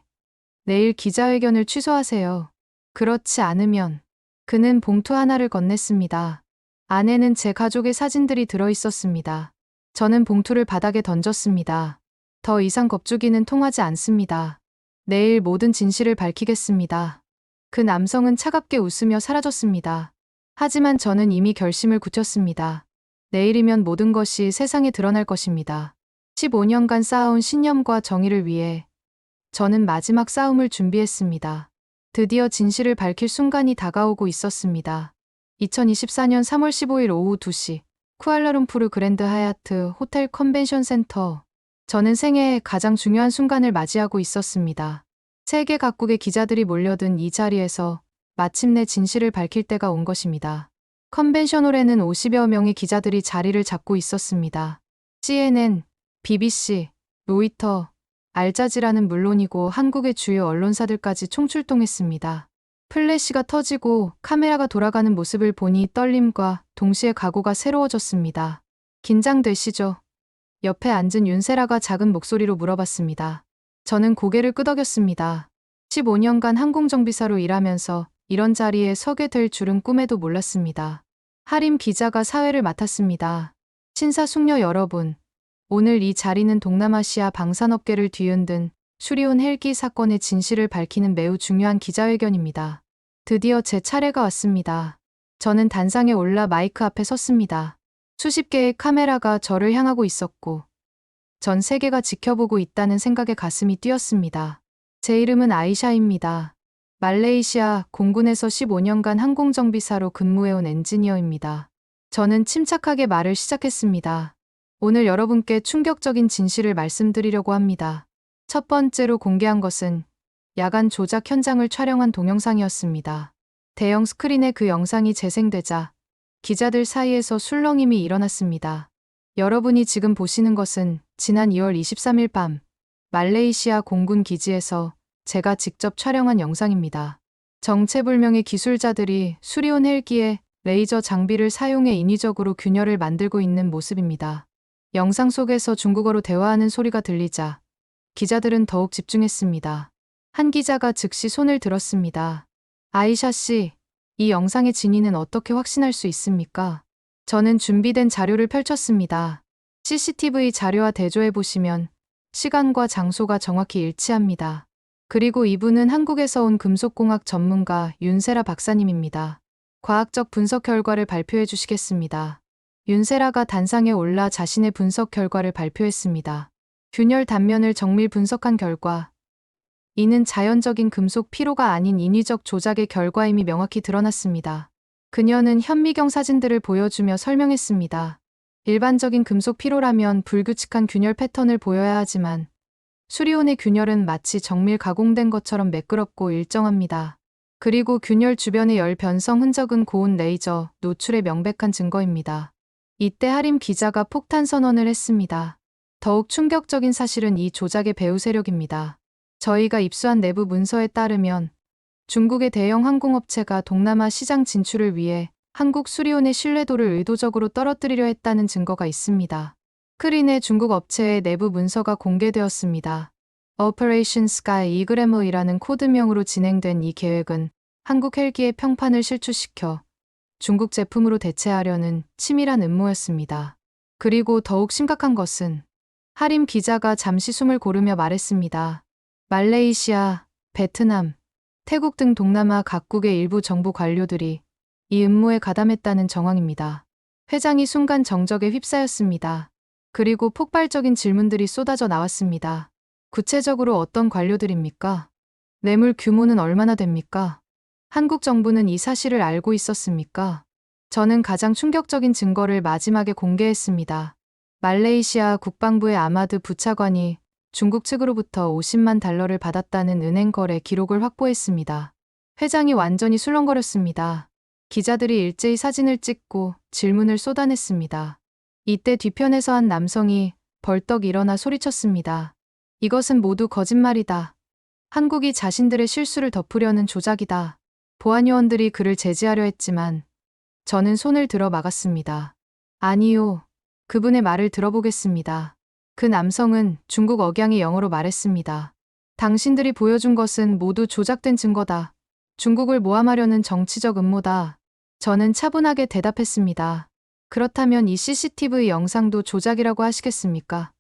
내일 기자회견을 취소하세요. 그렇지 않으면. 그는 봉투 하나를 건넸습니다. 안에는 제 가족의 사진들이 들어있었습니다. 저는 봉투를 바닥에 던졌습니다. 더 이상 겁주기는 통하지 않습니다. 내일 모든 진실을 밝히겠습니다. 그 남성은 차갑게 웃으며 사라졌습니다. 하지만 저는 이미 결심을 굳혔습니다. 내일이면 모든 것이 세상에 드러날 것입니다. 15년간 쌓아온 신념과 정의를 위해 저는 마지막 싸움을 준비했습니다. 드디어 진실을 밝힐 순간이 다가오고 있었습니다. 2024년 3월 15일 오후 2시 쿠알라룸푸르 그랜드 하얏트 호텔 컨벤션 센터. 저는 생애의 가장 중요한 순간을 맞이하고 있었습니다. 세계 각국의 기자들이 몰려든 이 자리에서 마침내 진실을 밝힐 때가 온 것입니다. 컨벤션홀에는 50여 명의 기자들이 자리를 잡고 있었습니다. CNN, BBC, 로이터, 알자지라는 물론이고 한국의 주요 언론사들까지 총출동했습니다. 플래시가 터지고 카메라가 돌아가는 모습을 보니 떨림과 동시에 각오가 새로워졌습니다. 긴장되시죠? 옆에 앉은 윤세라가 작은 목소리로 물어봤습니다. 저는 고개를 끄덕였습니다. 15년간 항공정비사로 일하면서 이런 자리에 서게 될 줄은 꿈에도 몰랐습니다. 하림 기자가 사회를 맡았습니다. 신사숙녀 여러분, 오늘 이 자리는 동남아시아 방산업계를 뒤흔든 수리온 헬기 사건의 진실을 밝히는 매우 중요한 기자회견입니다. 드디어 제 차례가 왔습니다. 저는 단상에 올라 마이크 앞에 섰습니다. 수십 개의 카메라가 저를 향하고 있었고 전 세계가 지켜보고 있다는 생각에 가슴이 뛰었습니다. 제 이름은 아이샤입니다. 말레이시아 공군에서 15년간 항공정비사로 근무해온 엔지니어입니다. 저는 침착하게 말을 시작했습니다. 오늘 여러분께 충격적인 진실을 말씀드리려고 합니다. 첫 번째로 공개한 것은 야간 조작 현장을 촬영한 동영상이었습니다. 대형 스크린에 그 영상이 재생되자 기자들 사이에서 술렁임이 일어났습니다. 여러분이 지금 보시는 것은 지난 2월 23일 밤 말레이시아 공군 기지에서 제가 직접 촬영한 영상입니다. 정체불명의 기술자들이 수리온 헬기에 레이저 장비를 사용해 인위적으로 균열을 만들고 있는 모습입니다. 영상 속에서 중국어로 대화하는 소리가 들리자 기자들은 더욱 집중했습니다. 한 기자가 즉시 손을 들었습니다. 아이샤 씨, 이 영상의 진위는 어떻게 확신할 수 있습니까? 저는 준비된 자료를 펼쳤습니다. CCTV 자료와 대조해 보시면 시간과 장소가 정확히 일치합니다. 그리고 이분은 한국에서 온 금속공학 전문가 윤세라 박사님입니다. 과학적 분석 결과를 발표해 주시겠습니다. 윤세라가 단상에 올라 자신의 분석 결과를 발표했습니다. 균열 단면을 정밀 분석한 결과 이는 자연적인 금속 피로가 아닌 인위적 조작의 결과임이 명확히 드러났습니다. 그녀는 현미경 사진들을 보여주며 설명했습니다. 일반적인 금속 피로라면 불규칙한 균열 패턴을 보여야 하지만 수리온의 균열은 마치 정밀 가공된 것처럼 매끄럽고 일정합니다. 그리고 균열 주변의 열 변성 흔적은 고온 레이저 노출의 명백한 증거입니다. 이때 하림 기자가 폭탄 선언을 했습니다. 더욱 충격적인 사실은 이 조작의 배후 세력입니다. 저희가 입수한 내부 문서에 따르면 중국의 대형 항공업체가 동남아 시장 진출을 위해 한국 수리온의 신뢰도를 의도적으로 떨어뜨리려 했다는 증거가 있습니다. 크린의 중국 업체의 내부 문서가 공개되었습니다. Operation Sky Eagle이라는 코드명으로 진행된 이 계획은 한국 헬기의 평판을 실추시켜 중국 제품으로 대체하려는 치밀한 음모였습니다. 그리고 더욱 심각한 것은 하림 기자가 잠시 숨을 고르며 말했습니다. 말레이시아, 베트남, 태국 등 동남아 각국의 일부 정부 관료들이 이 음모에 가담했다는 정황입니다. 회장이 순간 정적에 휩싸였습니다. 그리고 폭발적인 질문들이 쏟아져 나왔습니다. 구체적으로 어떤 관료들입니까? 뇌물 규모는 얼마나 됩니까? 한국 정부는 이 사실을 알고 있었습니까? 저는 가장 충격적인 증거를 마지막에 공개했습니다. 말레이시아 국방부의 아마드 부차관이 중국 측으로부터 50만 달러를 받았다는 은행 거래 기록을 확보했습니다. 회장이 완전히 술렁거렸습니다. 기자들이 일제히 사진을 찍고 질문을 쏟아냈습니다. 이때 뒤편에서 한 남성이 벌떡 일어나 소리쳤습니다. 이것은 모두 거짓말이다. 한국이 자신들의 실수를 덮으려는 조작이다. 보안요원들이 그를 제지하려 했지만 저는 손을 들어 막았습니다. 아니요. 그분의 말을 들어보겠습니다. 그 남성은 중국 억양의 영어로 말했습니다. 당신들이 보여준 것은 모두 조작된 증거다. 중국을 모함하려는 정치적 음모다. 저는 차분하게 대답했습니다. 그렇다면 이 CCTV 영상도 조작이라고 하시겠습니까?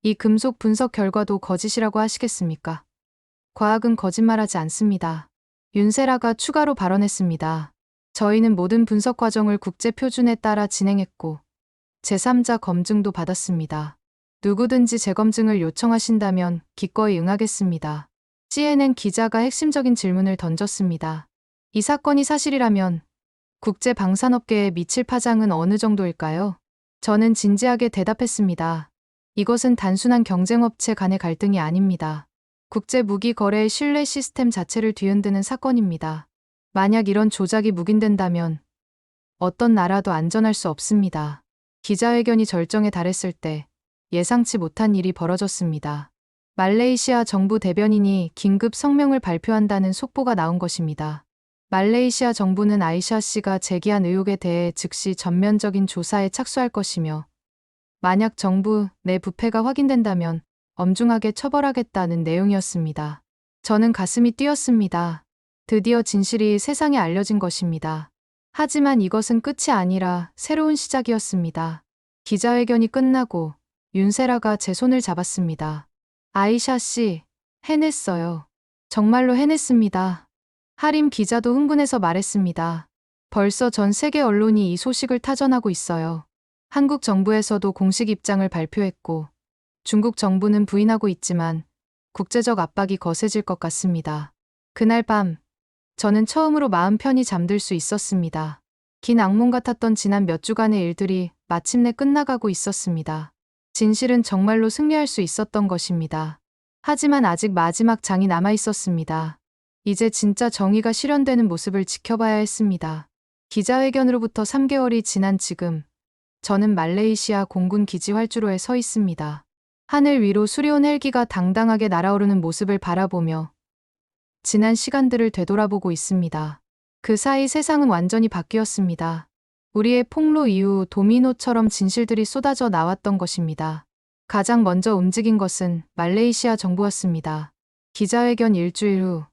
이 금속 분석 결과도 거짓이라고 하시겠습니까? 과학은 거짓말하지 않습니다. 윤세라가 추가로 발언했습니다. 저희는 모든 분석 과정을 국제 표준에 따라 진행했고 제3자 검증도 받았습니다. 누구든지 재검증을 요청하신다면 기꺼이 응하겠습니다. CNN 기자가 핵심적인 질문을 던졌습니다. 이 사건이 사실이라면 국제 방산업계에 미칠 파장은 어느 정도일까요? 저는 진지하게 대답했습니다. 이것은 단순한 경쟁업체 간의 갈등이 아닙니다. 국제 무기 거래의 신뢰 시스템 자체를 뒤흔드는 사건입니다. 만약 이런 조작이 묵인된다면 어떤 나라도 안전할 수 없습니다. 기자회견이 절정에 달했을 때 예상치 못한 일이 벌어졌습니다. 말레이시아 정부 대변인이 긴급 성명을 발표한다는 속보가 나온 것입니다. 말레이시아 정부는 아이샤 씨가 제기한 의혹에 대해 즉시 전면적인 조사에 착수할 것이며 만약 정부 내 부패가 확인된다면 엄중하게 처벌하겠다는 내용이었습니다. 저는 가슴이 뛰었습니다. 드디어 진실이 세상에 알려진 것입니다. 하지만 이것은 끝이 아니라 새로운 시작이었습니다. 기자회견이 끝나고 윤세라가 제 손을 잡았습니다. 아이샤 씨, 해냈어요. 정말로 해냈습니다. 하림 기자도 흥분해서 말했습니다. 벌써 전 세계 언론이 이 소식을 타전하고 있어요. 한국 정부에서도 공식 입장을 발표했고 중국 정부는 부인하고 있지만 국제적 압박이 거세질 것 같습니다. 그날 밤 저는 처음으로 마음 편히 잠들 수 있었습니다. 긴 악몽 같았던 지난 몇 주간의 일들이 마침내 끝나가고 있었습니다. 진실은 정말로 승리할 수 있었던 것입니다. 하지만 아직 마지막 장이 남아 있었습니다. 이제 진짜 정의가 실현되는 모습을 지켜봐야 했습니다. 기자회견으로부터 3개월이 지난 지금 저는 말레이시아 공군 기지 활주로에 서 있습니다. 하늘 위로 수리온 헬기가 당당하게 날아오르는 모습을 바라보며 지난 시간들을 되돌아보고 있습니다. 그 사이 세상은 완전히 바뀌었습니다. 우리의 폭로 이후 도미노처럼 진실들이 쏟아져 나왔던 것입니다. 가장 먼저 움직인 것은 말레이시아 정부였습니다. 기자회견 일주일 후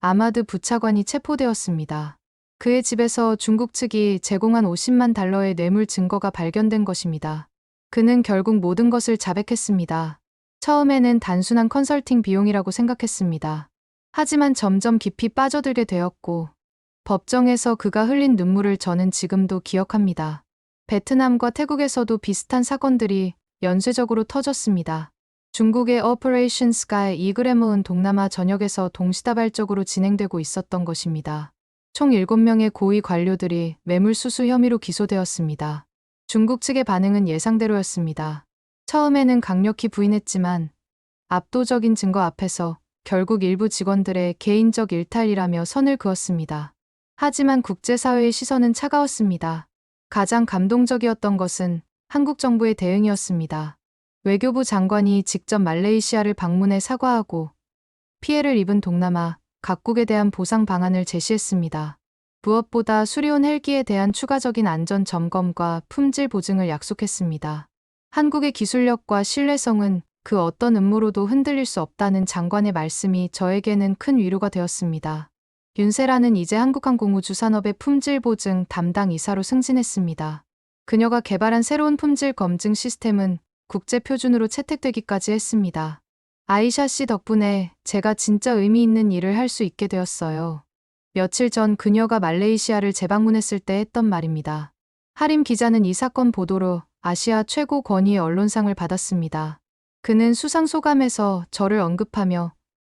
아마드 부차관이 체포되었습니다. 그의 집에서 중국 측이 제공한 50만 달러의 뇌물 증거가 발견된 것입니다. 그는 결국 모든 것을 자백했습니다. 처음에는 단순한 컨설팅 비용이라고 생각했습니다. 하지만 점점 깊이 빠져들게 되었고 법정에서 그가 흘린 눈물을 저는 지금도 기억합니다. 베트남과 태국에서도 비슷한 사건들이 연쇄적으로 터졌습니다. 중국의 오퍼레이션 스카이 이글해머은 동남아 전역에서 동시다발적으로 진행되고 있었던 것입니다. 총 7명의 고위 관료들이 뇌물수수 혐의로 기소되었습니다. 중국 측의 반응은 예상대로였습니다. 처음에는 강력히 부인했지만 압도적인 증거 앞에서 결국 일부 직원들의 개인적 일탈이라며 선을 그었습니다. 하지만 국제사회의 시선은 차가웠습니다. 가장 감동적이었던 것은 한국 정부의 대응이었습니다. 외교부 장관이 직접 말레이시아를 방문해 사과하고 피해를 입은 동남아 각국에 대한 보상 방안을 제시했습니다. 무엇보다 수리온 헬기에 대한 추가적인 안전 점검과 품질 보증을 약속했습니다. 한국의 기술력과 신뢰성은 그 어떤 음모로도 흔들릴 수 없다는 장관의 말씀이 저에게는 큰 위로가 되었습니다. 윤세라는 이제 한국항공우주산업의 품질 보증 담당 이사로 승진했습니다. 그녀가 개발한 새로운 품질 검증 시스템은 국제 표준으로 채택되기까지 했습니다. 아이샤 씨 덕분에 제가 진짜 의미 있는 일을 할 수 있게 되었어요. 며칠 전 그녀가 말레이시아를 재방문했을 때 했던 말입니다. 하림 기자는 이 사건 보도로 아시아 최고 권위의 언론상을 받았습니다. 그는 수상 소감에서 저를 언급하며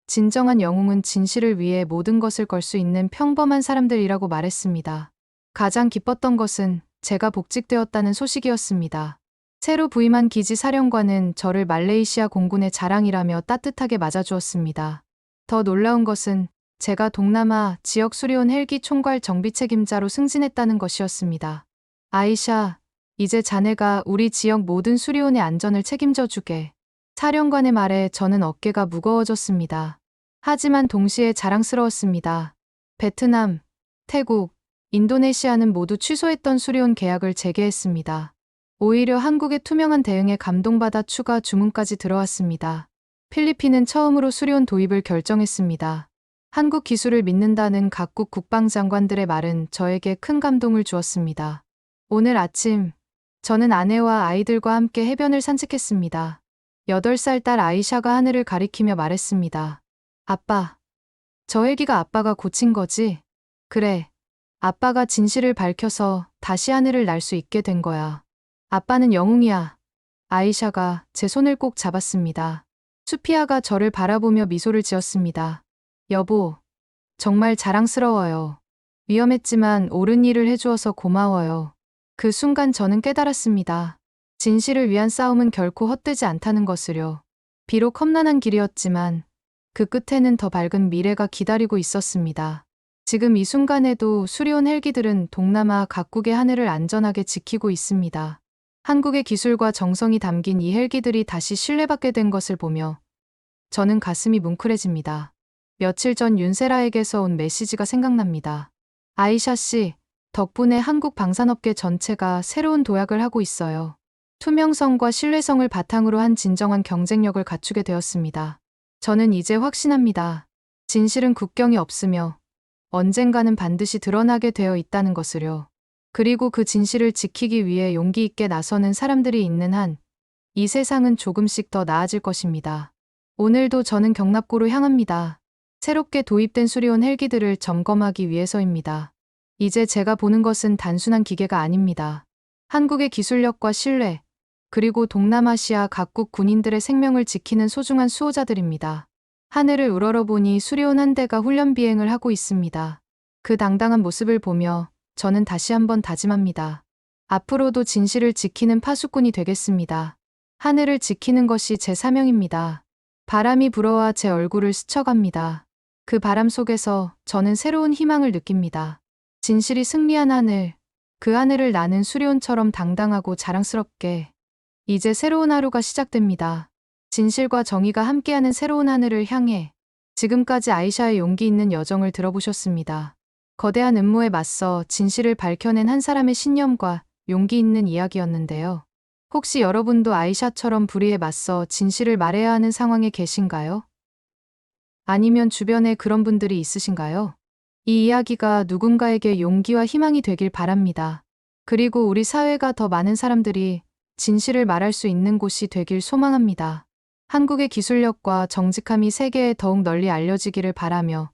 진정한 영웅은 진실을 위해 모든 것을 걸 수 있는 평범한 사람들이라고 말했습니다. 가장 기뻤던 것은 제가 복직되었다는 소식이었습니다. 새로 부임한 기지 사령관은 저를 말레이시아 공군의 자랑이라며 따뜻하게 맞아주었습니다. 더 놀라운 것은 제가 동남아 지역 수리온 헬기 총괄 정비 책임자로 승진했다는 것이었습니다. 아이샤, 이제 자네가 우리 지역 모든 수리온의 안전을 책임져 주게. 사령관의 말에 저는 어깨가 무거워졌습니다. 하지만 동시에 자랑스러웠습니다. 베트남, 태국, 인도네시아는 모두 취소했던 수리온 계약을 재개했습니다. 오히려 한국의 투명한 대응에 감동받아 추가 주문까지 들어왔습니다. 필리핀은 처음으로 수리온 도입을 결정했습니다. 한국 기술을 믿는다는 각국 국방장관들의 말은 저에게 큰 감동을 주었습니다. 오늘 아침, 저는 아내와 아이들과 함께 해변을 산책했습니다. 8살 딸 아이샤가 하늘을 가리키며 말했습니다. 아빠, 저 헬기가 아빠가 고친 거지? 그래, 아빠가 진실을 밝혀서 다시 하늘을 날 수 있게 된 거야. 아빠는 영웅이야. 아이샤가 제 손을 꼭 잡았습니다. 수피아가 저를 바라보며 미소를 지었습니다. 여보, 정말 자랑스러워요. 위험했지만 옳은 일을 해주어서 고마워요. 그 순간 저는 깨달았습니다. 진실을 위한 싸움은 결코 헛되지 않다는 것을요. 비록 험난한 길이었지만 그 끝에는 더 밝은 미래가 기다리고 있었습니다. 지금 이 순간에도 수리온 헬기들은 동남아 각국의 하늘을 안전하게 지키고 있습니다. 한국의 기술과 정성이 담긴 이 헬기들이 다시 신뢰받게 된 것을 보며 저는 가슴이 뭉클해집니다. 며칠 전 윤세라에게서 온 메시지가 생각납니다. 아이샤 씨, 덕분에 한국 방산업계 전체가 새로운 도약을 하고 있어요. 투명성과 신뢰성을 바탕으로 한 진정한 경쟁력을 갖추게 되었습니다. 저는 이제 확신합니다. 진실은 국경이 없으며 언젠가는 반드시 드러나게 되어 있다는 것을요. 그리고 그 진실을 지키기 위해 용기 있게 나서는 사람들이 있는 한 이 세상은 조금씩 더 나아질 것입니다. 오늘도 저는 경납고로 향합니다. 새롭게 도입된 수리온 헬기들을 점검하기 위해서입니다. 이제 제가 보는 것은 단순한 기계가 아닙니다. 한국의 기술력과 신뢰, 그리고 동남아시아 각국 군인들의 생명을 지키는 소중한 수호자들입니다. 하늘을 우러러보니 수리온 한 대가 훈련 비행을 하고 있습니다. 그 당당한 모습을 보며 저는 다시 한번 다짐합니다. 앞으로도 진실을 지키는 파수꾼이 되겠습니다. 하늘을 지키는 것이 제 사명입니다. 바람이 불어와 제 얼굴을 스쳐갑니다. 그 바람 속에서 저는 새로운 희망을 느낍니다. 진실이 승리한 하늘, 그 하늘을 나는 수리온처럼 당당하고 자랑스럽게. 이제 새로운 하루가 시작됩니다. 진실과 정의가 함께하는 새로운 하늘을 향해. 지금까지 아이샤의 용기 있는 여정을 들어보셨습니다. 거대한 음모에 맞서 진실을 밝혀낸 한 사람의 신념과 용기 있는 이야기였는데요. 혹시 여러분도 아이샤처럼 불의에 맞서 진실을 말해야 하는 상황에 계신가요? 아니면 주변에 그런 분들이 있으신가요? 이 이야기가 누군가에게 용기와 희망이 되길 바랍니다. 그리고 우리 사회가 더 많은 사람들이 진실을 말할 수 있는 곳이 되길 소망합니다. 한국의 기술력과 정직함이 세계에 더욱 널리 알려지기를 바라며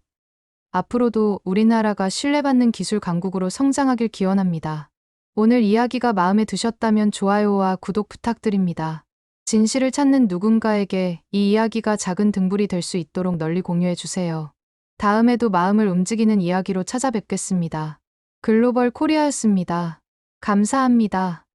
앞으로도 우리나라가 신뢰받는 기술 강국으로 성장하길 기원합니다. 오늘 이야기가 마음에 드셨다면 좋아요와 구독 부탁드립니다. 진실을 찾는 누군가에게 이 이야기가 작은 등불이 될 수 있도록 널리 공유해 주세요. 다음에도 마음을 움직이는 이야기로 찾아뵙겠습니다. 글로벌 코리아였습니다. 감사합니다.